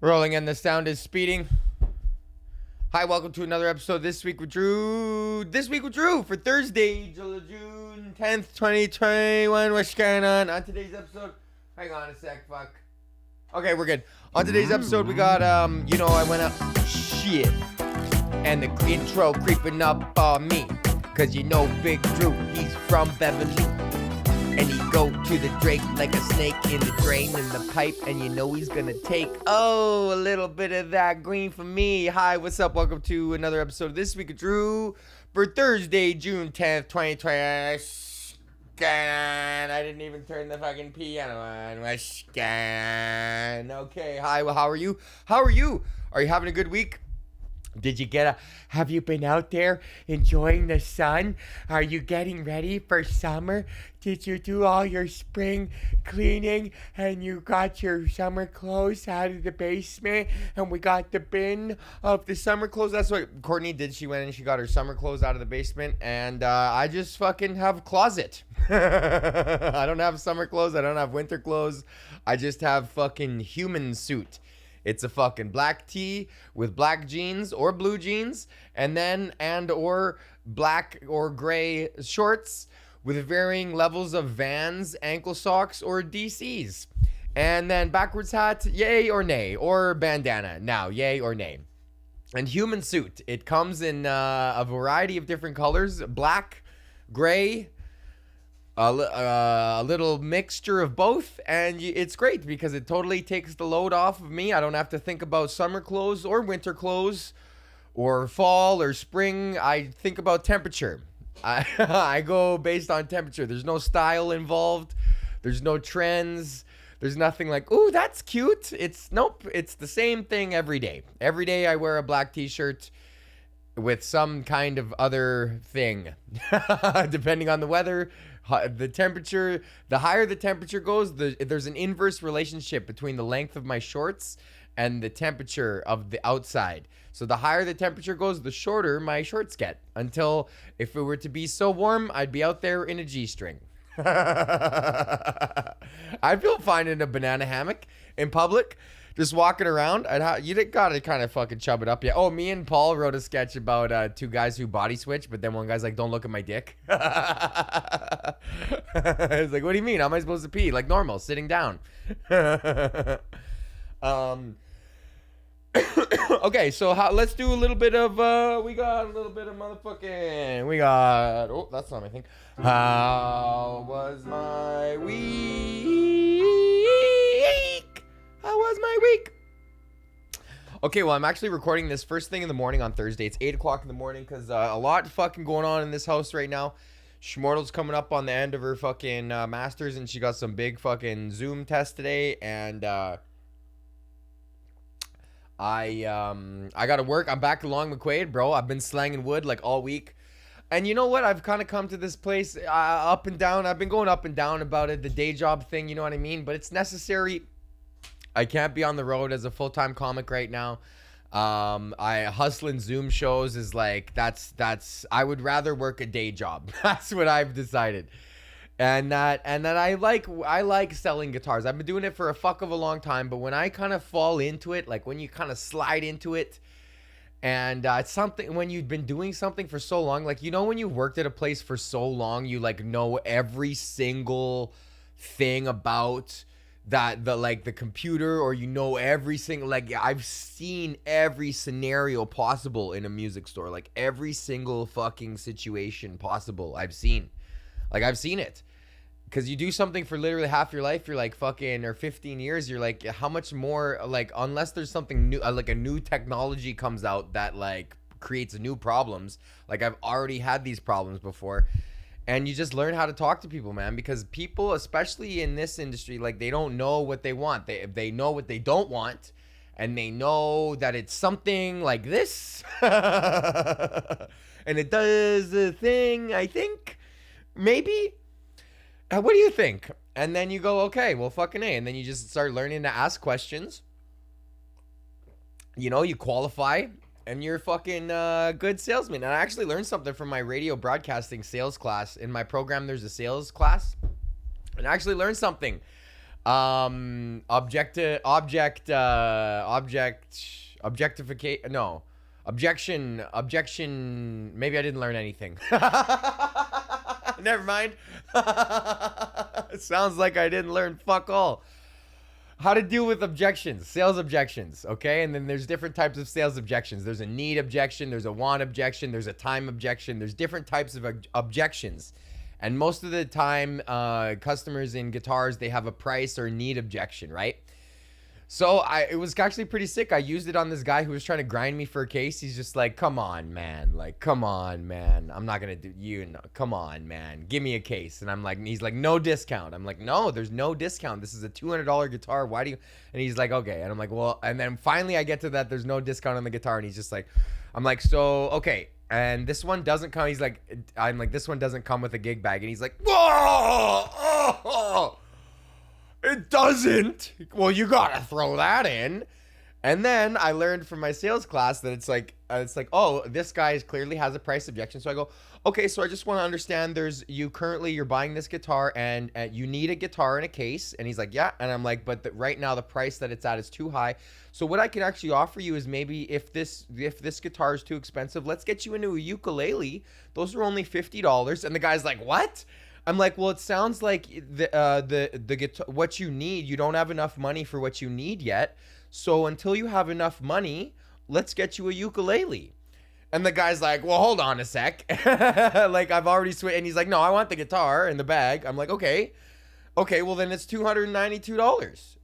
Rolling and the sound is speeding. Hi, welcome to another episode of This Week with Drew. This Week with Drew for Thursday, June 10th, 2021. What's going on? On today's episode, hang on a sec, fuck. Okay, we're good. On today's episode, we got, I went up, shit. And the intro creeping up on me. Cause you know Big Drew, he's from Beverly. And he go to the Drake like a snake in the drain in the pipe. And you know he's gonna take, a little bit of that green for me. Hi, what's up? Welcome to another episode of This Week with Drew for Thursday, June 10th, 2020. I didn't even turn the fucking piano on. Okay, hi, well, how are you? How are you? Are you having a good week? Have you been out there enjoying the sun? Are you getting ready for summer? Did you do all your spring cleaning and you got your summer clothes out of the basement and we got the bin of the summer clothes? That's what Courtney did. She went and she got her summer clothes out of the basement and I just fucking have a closet. I don't have summer clothes. I don't have winter clothes. I just have fucking human suit. It's a fucking black tee with black jeans or blue jeans or black or gray shorts with varying levels of Vans, ankle socks, or DCs. And then backwards hat, yay or nay, or bandana. Now, yay or nay. And human suit. It comes in a variety of different colors, black, gray, a little mixture of both, and it's great because it totally takes the load off of me. I don't have to think about summer clothes or winter clothes or fall or spring. I think about temperature. I go based on temperature. There's no style involved. There's no trends. There's nothing like, ooh, that's cute. Nope. It's the same thing every day. Every day I wear a black t-shirt with some kind of other thing, depending on the weather, the temperature. The higher the temperature goes, there's an inverse relationship between the length of my shorts and the temperature of the outside. So the higher the temperature goes, the shorter my shorts get, until if it were to be so warm, I'd be out there in a G-string. I feel fine in a banana hammock in public. Just walking around, you gotta kind of fucking chub it up. Yeah. Oh, me and Paul wrote a sketch about two guys who body switch, but then one guy's like, "Don't look at my dick." It's like, what do you mean? How am I supposed to pee? Like normal, sitting down. Okay, so let's do a little bit of. We got a little bit of motherfucking. We got. Oh, that's not my thing. How was my week? How was my week? Okay, well, I'm actually recording this first thing in the morning on Thursday. It's 8 o'clock in the morning because a lot fucking going on in this house right now. Shmortal's coming up on the end of her fucking master's, and she got some big fucking Zoom test today, and I gotta work. I'm back to Long McQuaid, bro. I've been slanging wood like all week. And you know what? I've kind of come to this place up and down. I've been going up and down about it, the day job thing, you know what I mean? But it's necessary. I can't be on the road as a full-time comic right now. I hustling Zoom shows is like, I would rather work a day job. That's what I've decided. And that I like selling guitars. I've been doing it for a fuck of a long time, but when I kind of fall into it, like when you kind of slide into it, and it's something, when you've been doing something for so long, like, you know, when you worked at a place for so long, you like know every single thing about the computer, or you know every single, like, I've seen every scenario possible in a music store, like every single fucking situation possible I've seen it. Because you do something for literally half your life, you're like fucking, or 15 years, you're like, how much more, like, unless there's something new, like a new technology comes out that like creates new problems. Like, I've already had these problems before. And you just learn how to talk to people, man, because people, especially in this industry, like, they don't know what they want. They know what they don't want, and they know that it's something like this. And it does a thing, I think, maybe. What do you think? And then you go, okay, well, fucking A. And then you just start learning to ask questions. You know, you qualify, and you're a fucking good salesman. And I actually learned something from my radio broadcasting sales class. In my program, there's a sales class. And I actually learned something Objectification. No. Objection. Maybe I didn't learn anything. Never mind. It sounds like I didn't learn fuck all. How to deal with objections, sales objections, okay? And then there's different types of sales objections. There's a need objection, there's a want objection, there's a time objection. There's different types of objections. And most of the time, customers in guitars, they have a price or need objection, right? So it was actually pretty sick. I used it on this guy who was trying to grind me for a case. He's just like, come on, man. Like, come on, man. I'm not going to do you. No, come on, man. Give me a case. And I'm like, he's like, no discount. I'm like, no, there's no discount. This is a $200 guitar. Why do you? And he's like, okay. And I'm like, well, and then finally I get to that. There's no discount on the guitar. And he's just like, I'm like, so, okay. And this one doesn't come. He's like, I'm like, this one doesn't come with a gig bag. And he's like, whoa, oh. It doesn't. Well, you gotta throw that in. And then I learned from my sales class that it's like, oh, this guy clearly has a price objection. So I go, okay, so I just want to understand. You're buying this guitar and you need a guitar in a case. And he's like, yeah. And I'm like, but right now the price that it's at is too high. So what I can actually offer you is maybe if this guitar is too expensive, let's get you into a ukulele. Those are only $50. And the guy's like, what? I'm like, well, it sounds like the guitar, what you need, you don't have enough money for what you need yet. So until you have enough money, let's get you a ukulele. And the guy's like, well, hold on a sec. Like, I've already switched. And he's like, no, I want the guitar in the bag. I'm like, okay, well, then it's $292.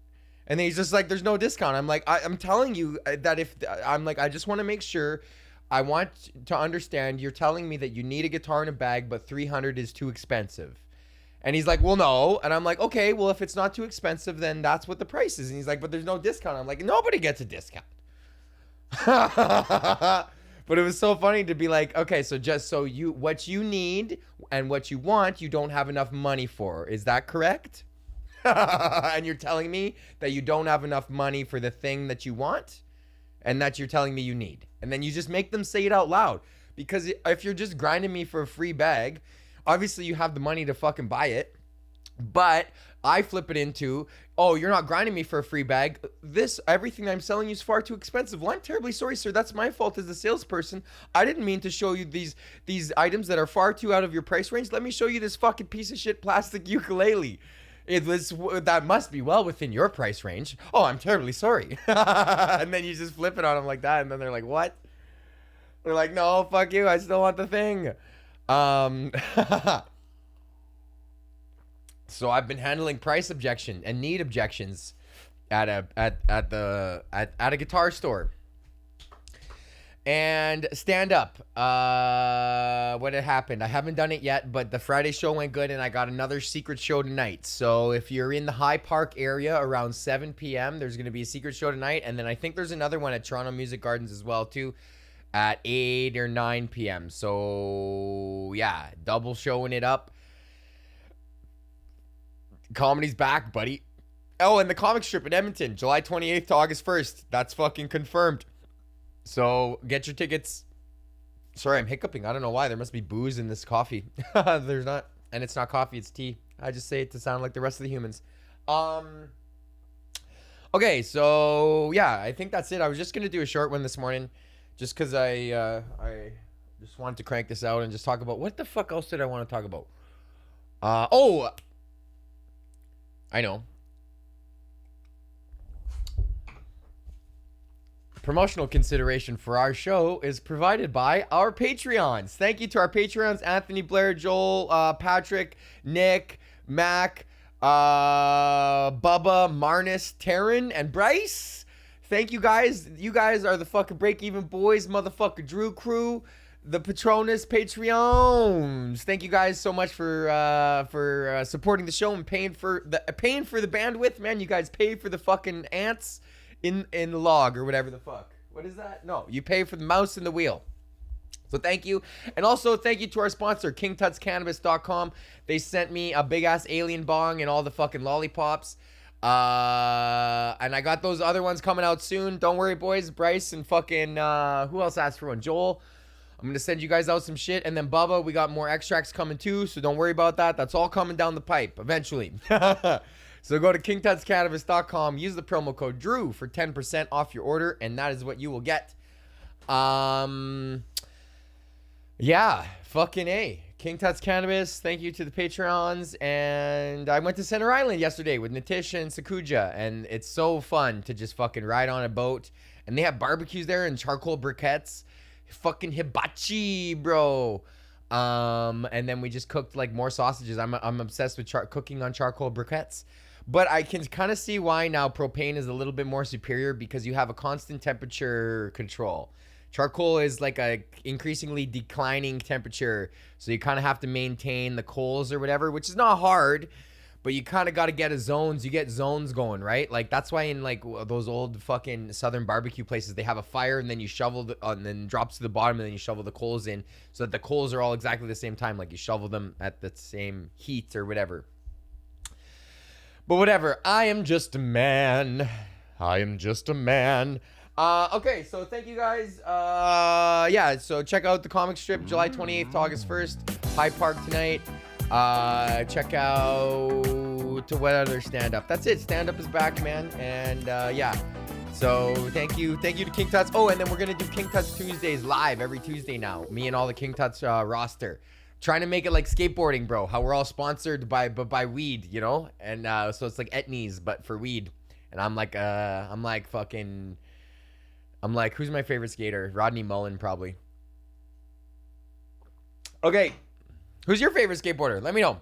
And then he's just like, there's no discount. I'm like, I'm telling you that I just want to make sure. I want to understand, you're telling me that you need a guitar in a bag, but $300 is too expensive. And he's like, well, no. And I'm like, okay, well, if it's not too expensive, then that's what the price is. And he's like, but there's no discount. I'm like, nobody gets a discount. But it was so funny to be like, okay, so just so what you need and what you want, you don't have enough money for. Is that correct? And you're telling me that you don't have enough money for the thing that you want? And that you're telling me you need. And then you just make them say it out loud. Because if you're just grinding me for a free bag, obviously you have the money to fucking buy it. But I flip it into, oh, you're not grinding me for a free bag. Everything I'm selling you is far too expensive. Well, I'm terribly sorry, sir. That's my fault as a salesperson. I didn't mean to show you these items that are far too out of your price range. Let me show you this fucking piece of shit plastic ukulele. That must be well within your price range. Oh, I'm terribly sorry. And then you just flip it on them like that, and then they're like, what? They're like, no, fuck you, I still want the thing. So I've been handling price objection and need objections at a guitar store. And stand up. What had happened? I haven't done it yet, but the Friday show went good, and I got another secret show tonight. So if you're in the High Park area around 7 p.m., there's going to be a secret show tonight. And then I think there's another one at Toronto Music Gardens as well, too, at 8 or 9 p.m. So, yeah, double showing it up. Comedy's back, buddy. Oh, and the comic strip in Edmonton, July 28th to August 1st. That's fucking confirmed. So get your tickets. Sorry, I'm hiccuping. I don't know why. There must be booze in this coffee. There's not. And it's not coffee, it's tea. I just say it to sound like the rest of the humans. Okay, so yeah, I think that's it. I was just going to do a short one this morning just because I just wanted to crank this out and just talk about what the fuck else did I want to talk about? I know. Promotional consideration for our show is provided by our Patreons. Thank you to our Patreons, Anthony, Blair, Joel, Patrick, Nick, Mac, Bubba, Marnus, Taryn, and Bryce. Thank you guys. You guys are the fucking Break Even Boys, motherfucker Drew crew, the Patronus Patreons. Thank you guys so much for supporting the show and paying for the bandwidth, man. You guys pay for the fucking ants in the log or whatever the fuck. What is that? No, you pay for the mouse and the wheel. So thank you. And also thank you to our sponsor, kingtutscannabis.com. They sent me a big ass alien bong and all the fucking lollipops. And I got those other ones coming out soon. Don't worry, boys. Bryce and fucking who else asked for one? Joel. I'm gonna send you guys out some shit. And then Bubba, we got more extracts coming too, so don't worry about that. That's all coming down the pipe eventually. So go to kingtutscannabis.com, use the promo code Drew for 10% off your order, and that is what you will get. Yeah, fucking A. King Tut's Cannabis, thank you to the Patreons. And I went to Center Island yesterday with Natisha and Sakuja, and it's so fun to just fucking ride on a boat. And they have barbecues there and charcoal briquettes. Fucking hibachi, bro. And then we just cooked like more sausages. I'm obsessed with cooking on charcoal briquettes. But I can kind of see why now propane is a little bit more superior, because you have a constant temperature control. Charcoal is like a increasingly declining temperature, so you kind of have to maintain the coals or whatever, which is not hard, but you kind of got to get you get zones going, right? Like that's why in like those old fucking southern barbecue places, they have a fire and then you shovel and then drops to the bottom and then you shovel the coals in, so that the coals are all exactly the same time, like you shovel them at the same heat or whatever. But whatever, I am just a man. Okay, so thank you guys. Yeah, so check out the comic strip July 28th to August 1st, Hyde Park tonight. Check out to what other stand-up. That's it. Stand-up is back, man. And yeah, so thank you to King Tuts. Oh, and then we're gonna do King Tuts Tuesdays live every Tuesday now. Me and all the King Tuts roster. Trying to make it like skateboarding, bro. How we're all sponsored by weed, you know? And so it's like Etnies, but for weed. And I'm like, who's my favorite skater? Rodney Mullen, probably. Okay. Who's your favorite skateboarder? Let me know.